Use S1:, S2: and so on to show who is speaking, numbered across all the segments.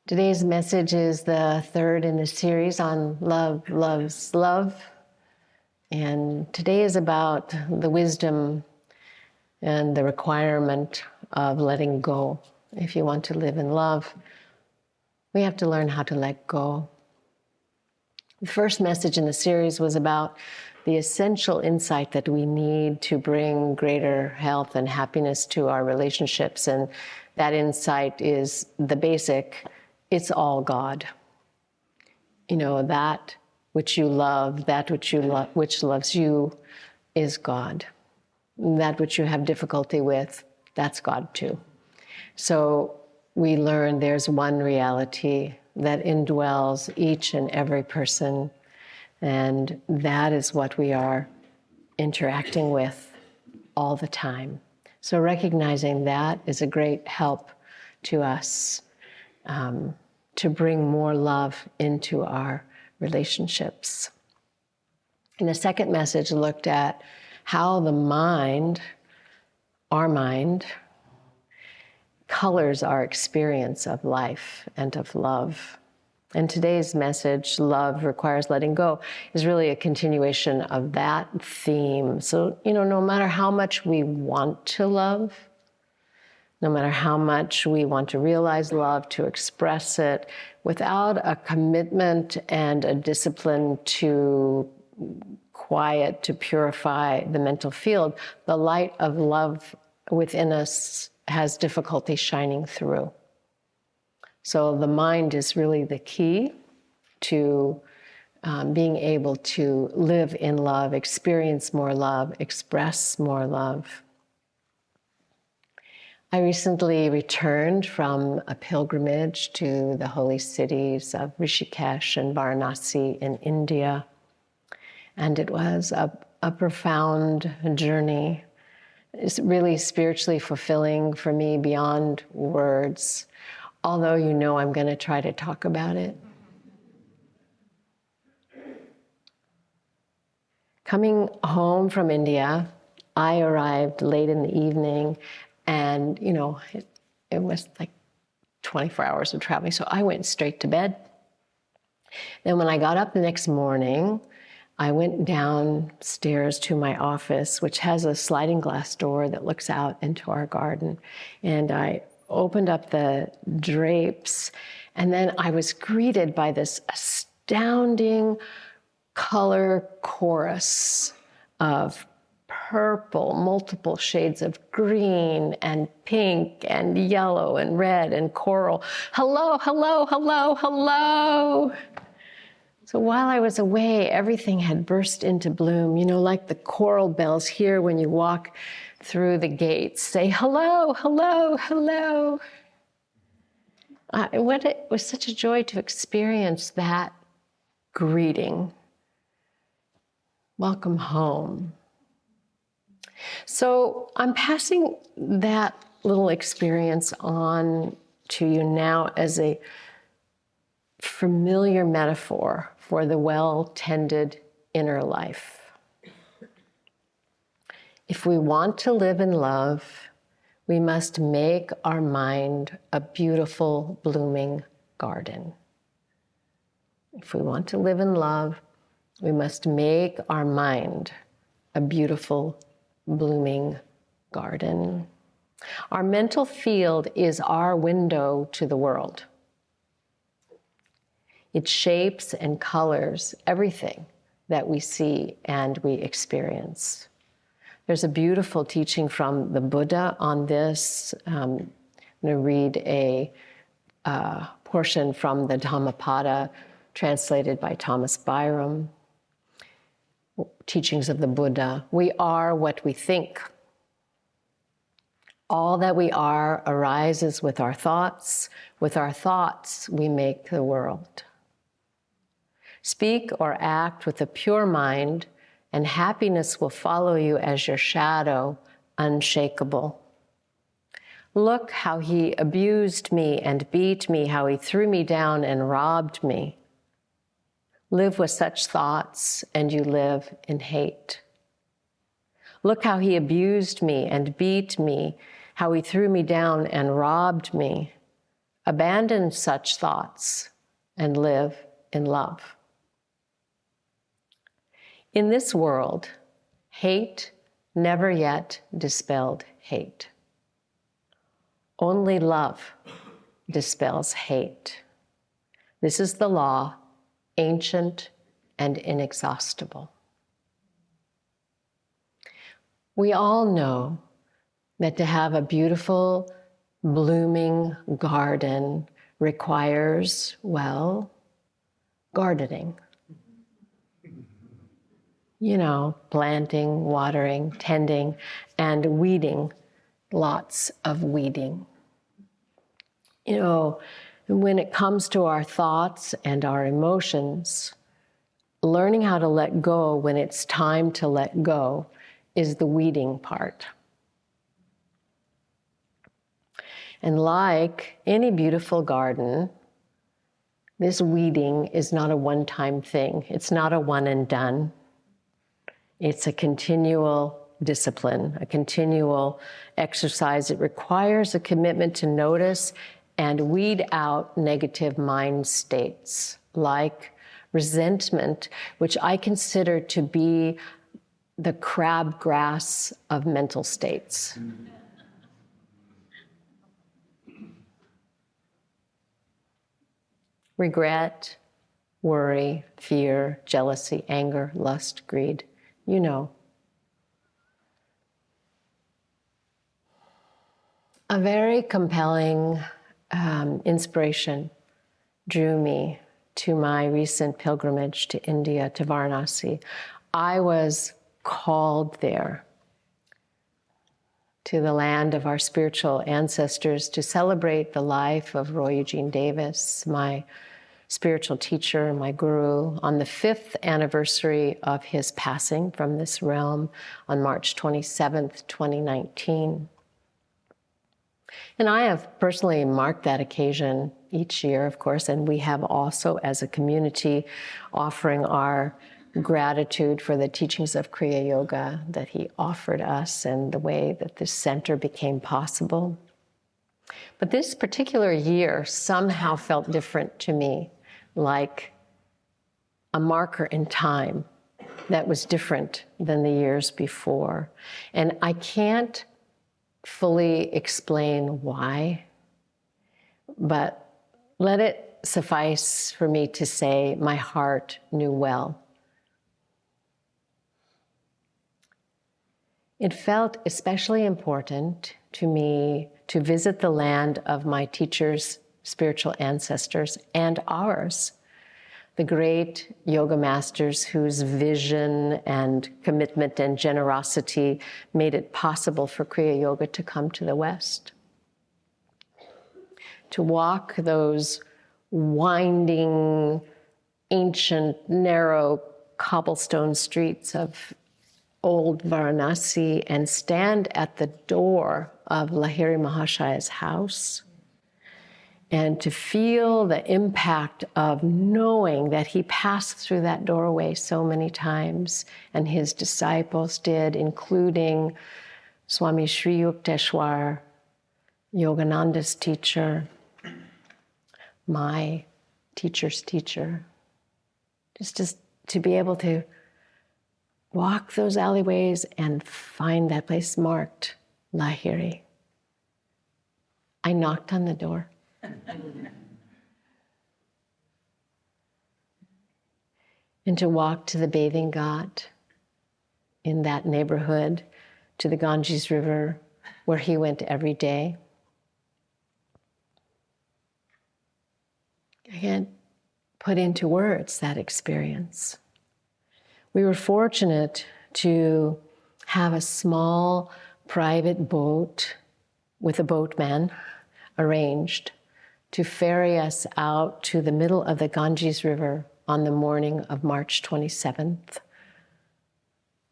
S1: Today's message is the third in the series on love loves love. And today is about the wisdom and the requirement of letting go. If you want to live in love, we have to learn how to let go. The first message in the series was about the essential insight that we need to bring greater health and happiness to our relationships. And that insight is the basic: it's all God. You know, that which you love, that which which loves you is God. That which you have difficulty with, that's God too. So we learn there's one reality that indwells each and every person, and that is what we are interacting with all the time. So recognizing that is a great help to us to bring more love into our relationships. And the second message looked at how the mind, our mind, colors our experience of life and of love. And today's message, Love Requires Letting Go, is really a continuation of that theme. So, no matter how much we want to love, no matter how much we want to realize love, to express it, without a commitment and a discipline to quiet, to purify the mental field, the light of love within us has difficulty shining through. So the mind is really the key to being able to live in love, experience more love, express more love. I recently returned from a pilgrimage to the holy cities of Rishikesh and Varanasi in India. And it was a profound journey. It's really spiritually fulfilling for me beyond words, although I'm going to try to talk about it. Coming home from India, I arrived late in the evening, and it was like 24 hours of traveling, so I went straight to bed. Then when I got up the next morning, I went downstairs to my office, which has a sliding glass door that looks out into our garden. And I opened up the drapes, and then I was greeted by this astounding color chorus of purple, multiple shades of green and pink and yellow and red and coral. Hello, hello, hello, hello. So while I was away, everything had burst into bloom, like the coral bells here when you walk through the gates, say hello, hello, hello. It was such a joy to experience that greeting. Welcome home. So I'm passing that little experience on to you now as a familiar metaphor for the well-tended inner life. If we want to live in love, we must make our mind a beautiful, blooming garden. If we want to live in love, we must make our mind a beautiful, blooming garden. Our mental field is our window to the world. It shapes and colors everything that we see and we experience. There's a beautiful teaching from the Buddha on this. I'm going to read a portion from the Dhammapada, translated by Thomas Byram. Teachings of the Buddha. We are what we think. All that we are arises with our thoughts. With our thoughts, we make the world. Speak or act with a pure mind, and happiness will follow you as your shadow, unshakable. Look how he abused me and beat me, how he threw me down and robbed me. Live with such thoughts, and you live in hate. Look how he abused me and beat me, how he threw me down and robbed me. Abandon such thoughts and live in love. In this world, hate never yet dispelled hate. Only love dispels hate. This is the law, ancient and inexhaustible. We all know that to have a beautiful, blooming garden requires, well, gardening. You know, planting, watering, tending, and weeding, lots of weeding. You know, when it comes to our thoughts and our emotions, learning how to let go when it's time to let go is the weeding part. And like any beautiful garden, this weeding is not a one-time thing. It's not a one and done. It's a continual discipline, a continual exercise. It requires a commitment to notice and weed out negative mind states like resentment, which I consider to be the crabgrass of mental states. Regret, worry, fear, jealousy, anger, lust, greed, you know. A very compelling inspiration drew me to my recent pilgrimage to India, to Varanasi. I was called there to the land of our spiritual ancestors to celebrate the life of Roy Eugene Davis, my spiritual teacher, my guru, on the 5th anniversary of his passing from this realm on March 27th, 2019. And I have personally marked that occasion each year, of course, and we have also, as a community, offering our gratitude for the teachings of Kriya Yoga that he offered us and the way that this center became possible. But this particular year somehow felt different to me, like a marker in time that was different than the years before. And I can't fully explain why, but let it suffice for me to say my heart knew well. It felt especially important to me to visit the land of my teacher's spiritual ancestors and ours, the great yoga masters whose vision and commitment and generosity made it possible for Kriya Yoga to come to the West. To walk those winding, ancient, narrow cobblestone streets of old Varanasi and stand at the door of Lahiri Mahashaya's house, and to feel the impact of knowing that he passed through that doorway so many times, and his disciples did, including Swami Sri Yukteswar, Yogananda's teacher, my teacher's teacher. Just to be able to walk those alleyways and find that place marked Lahiri. I knocked on the door. And to walk to the bathing ghat in that neighborhood, to the Ganges River, where he went every day. I can't put into words that experience. We were fortunate to have a small private boat with a boatman arranged to ferry us out to the middle of the Ganges River on the morning of March 27th,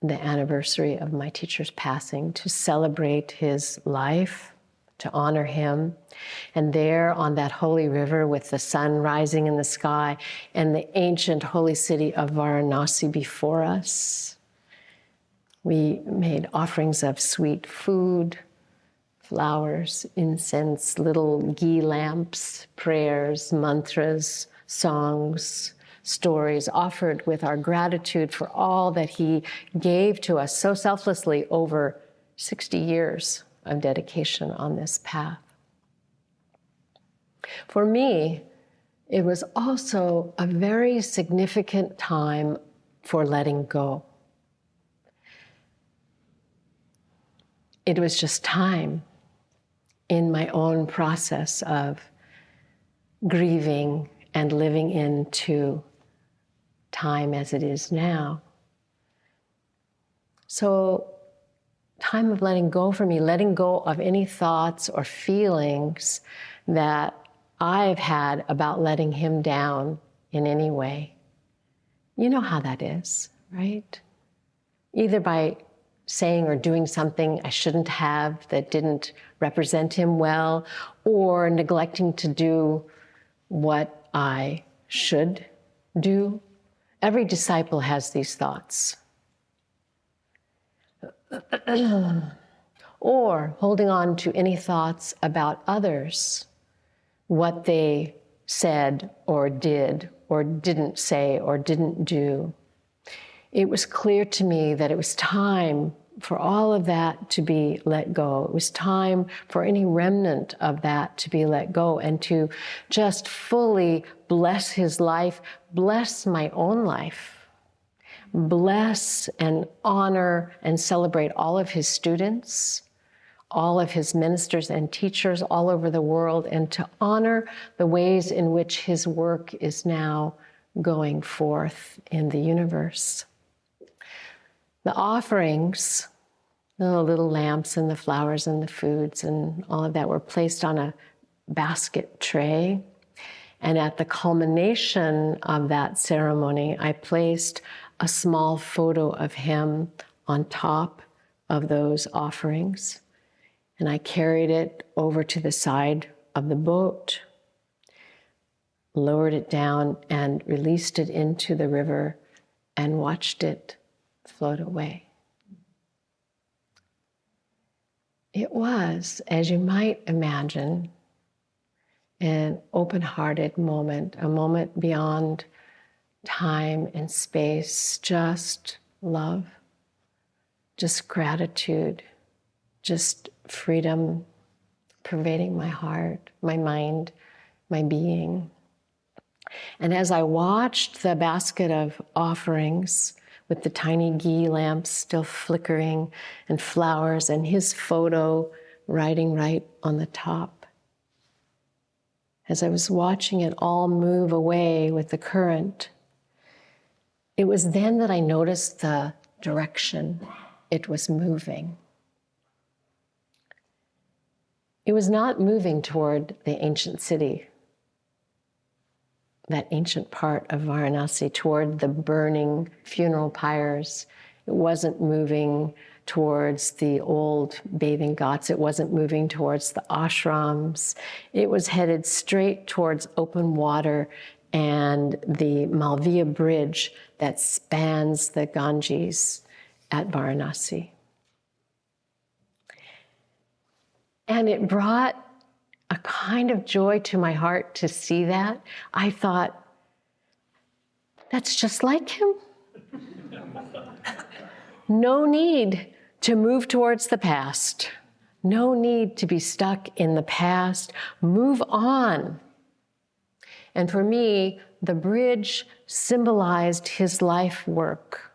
S1: the anniversary of my teacher's passing, to celebrate his life, to honor him. And there on that holy river with the sun rising in the sky and the ancient holy city of Varanasi before us, we made offerings of sweet food, flowers, incense, little ghee lamps, prayers, mantras, songs, stories offered with our gratitude for all that he gave to us so selflessly over 60 years of dedication on this path. For me, it was also a very significant time for letting go. It was just time in my own process of grieving and living into time as it is now. So, time of letting go for me, letting go of any thoughts or feelings that I've had about letting him down in any way. You know how that is, right? Either by saying or doing something I shouldn't have that didn't represent him well, or neglecting to do what I should do. Every disciple has these thoughts. Or holding on to any thoughts about others, what they said or did or didn't say or didn't do. It was clear to me that it was time for all of that to be let go. It was time for any remnant of that to be let go and to just fully bless his life, bless my own life, bless and honor and celebrate all of his students, all of his ministers and teachers all over the world, and to honor the ways in which his work is now going forth in the universe. The offerings, the little lamps and the flowers and the foods and all of that were placed on a basket tray. And at the culmination of that ceremony, I placed a small photo of him on top of those offerings. And I carried it over to the side of the boat, lowered it down and released it into the river and watched it float away. It was, as you might imagine, an open-hearted moment, a moment beyond time and space, just love, just gratitude, just freedom pervading my heart, my mind, my being. And as I watched the basket of offerings with the tiny ghee lamps still flickering and flowers and his photo riding right on the top, as I was watching it all move away with the current, it was then that I noticed the direction it was moving. It was not moving toward the ancient city, that ancient part of Varanasi, toward the burning funeral pyres. It wasn't moving towards the old bathing ghats. It wasn't moving towards the ashrams. It was headed straight towards open water and the Malviya bridge that spans the Ganges at Varanasi. And it brought a kind of joy to my heart to see that. I thought, that's just like him. No need to move towards the past. No need to be stuck in the past. Move on. And for me, the bridge symbolized his life work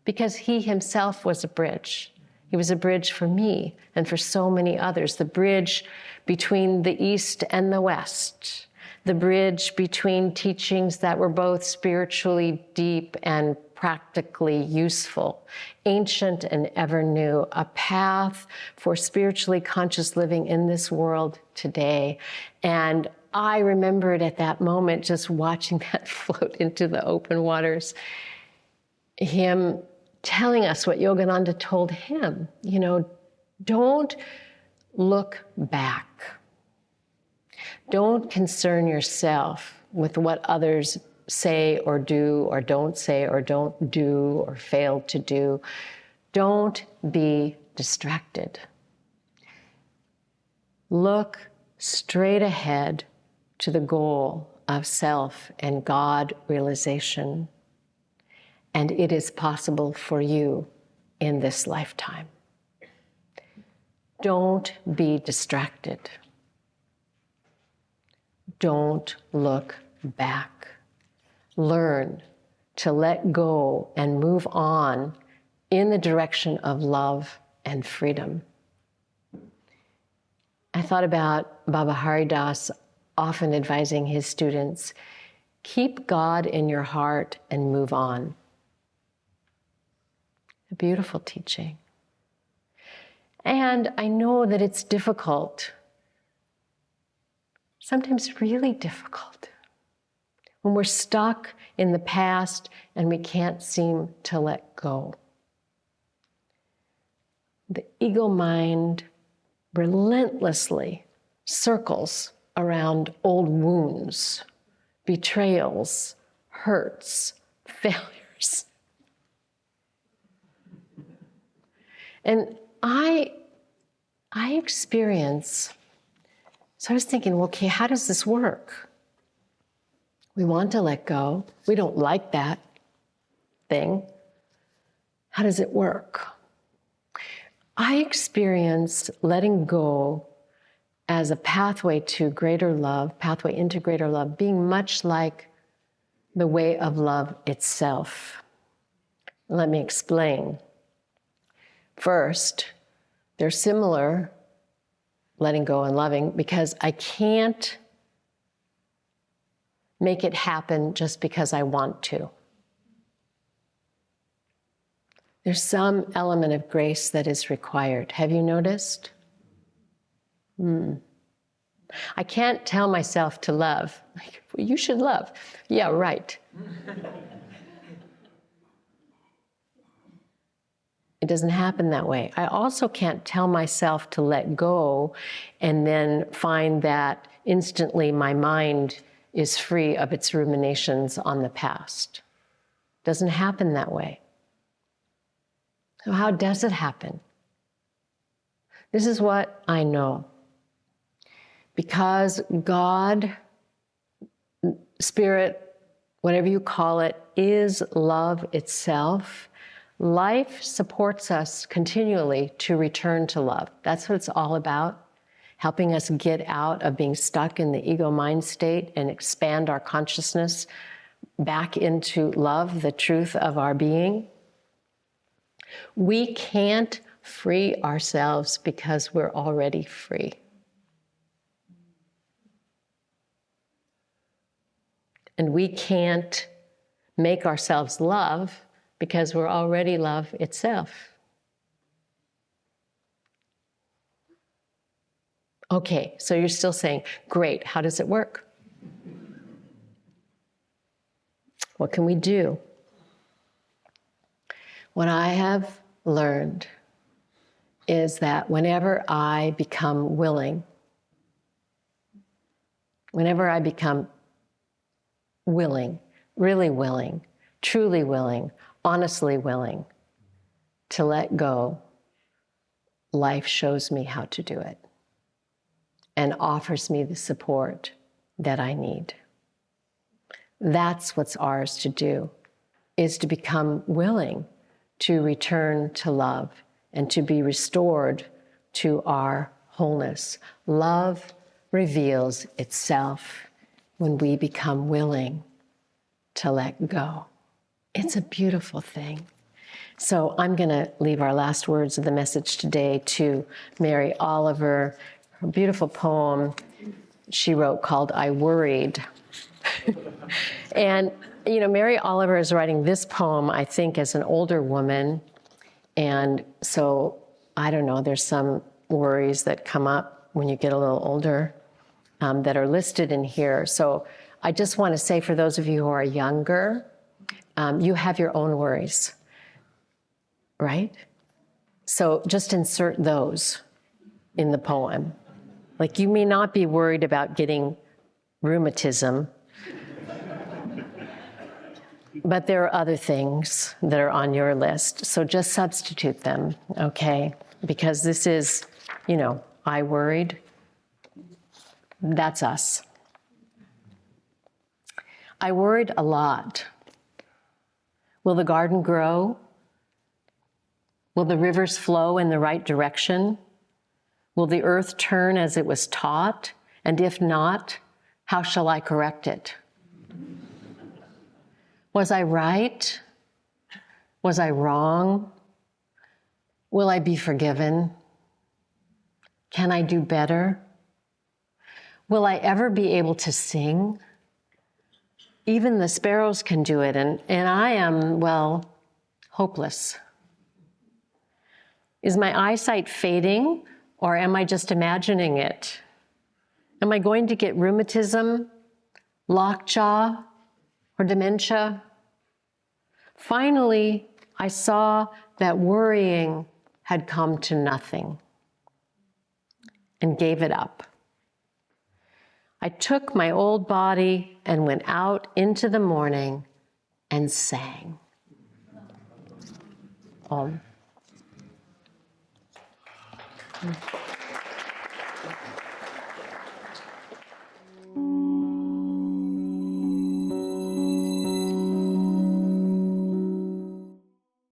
S1: because he himself was a bridge. He was a bridge for me and for so many others. The bridge between the East and the West. The bridge between teachings that were both spiritually deep and practically useful, ancient and ever new, a path for spiritually conscious living in this world today. And I remembered at that moment just watching that float into the open waters, him telling us what Yogananda told him, don't look back. Don't concern yourself with what others say or do or don't say or don't do or fail to do. Don't be distracted. Look straight ahead to the goal of self and God realization. And it is possible for you in this lifetime. Don't be distracted. Don't look back. Learn to let go and move on in the direction of love and freedom. I thought about Baba Haridas often advising his students, keep God in your heart and move on. A beautiful teaching. And I know that it's difficult, sometimes really difficult, when we're stuck in the past and we can't seem to let go. The ego mind relentlessly circles around old wounds, betrayals, hurts, failures. And I experience, so I was thinking, well, okay, how does this work? We want to let go. We don't like that thing. How does it work? I experience letting go as a pathway to greater love, pathway into greater love, being much like the way of love itself. Let me explain. First, they're similar, letting go and loving, because I can't make it happen just because I want to. There's some element of grace that is required. Have you noticed? I can't tell myself to love. Like, well, you should love. Yeah, right. It doesn't happen that way. I also can't tell myself to let go and then find that instantly my mind is free of its ruminations on the past. It doesn't happen that way. So how does it happen? This is what I know. Because God, Spirit, whatever you call it, is love itself, life supports us continually to return to love. That's what it's all about, helping us get out of being stuck in the ego mind state and expand our consciousness back into love, the truth of our being. We can't free ourselves because we're already free. And we can't make ourselves love because we're already love itself. Okay, so you're still saying, great, how does it work? What can we do? What I have learned is that whenever I become willing, whenever I become willing, really willing, truly willing, honestly willing to let go, life shows me how to do it and offers me the support that I need. That's what's ours to do, is to become willing to return to love and to be restored to our wholeness. Love reveals itself when we become willing to let go. It's a beautiful thing. So I'm going to leave our last words of the message today to Mary Oliver, her beautiful poem she wrote called I Worried. And, you know, Mary Oliver is writing this poem, I think, as an older woman. And so, I don't know, there's some worries that come up when you get a little older that are listed in here. So I just want to say, for those of you who are younger, you have your own worries, right? So just insert those in the poem. Like, you may not be worried about getting rheumatism, but there are other things that are on your list. So just substitute them, okay? Because this is, you know, I worried, That's us. I worried a lot. Will the garden grow? Will the rivers flow in the right direction? Will the earth turn as it was taught? And if not, how shall I correct it? Was I right? Was I wrong? Will I be forgiven? Can I do better? Will I ever be able to sing? Even the sparrows can do it, and I am, well, hopeless. Is my eyesight fading, or am I just imagining it? Am I going to get rheumatism, lockjaw, or dementia? Finally, I saw that worrying had come to nothing and gave it up. I took my old body and went out into the morning and sang. Om.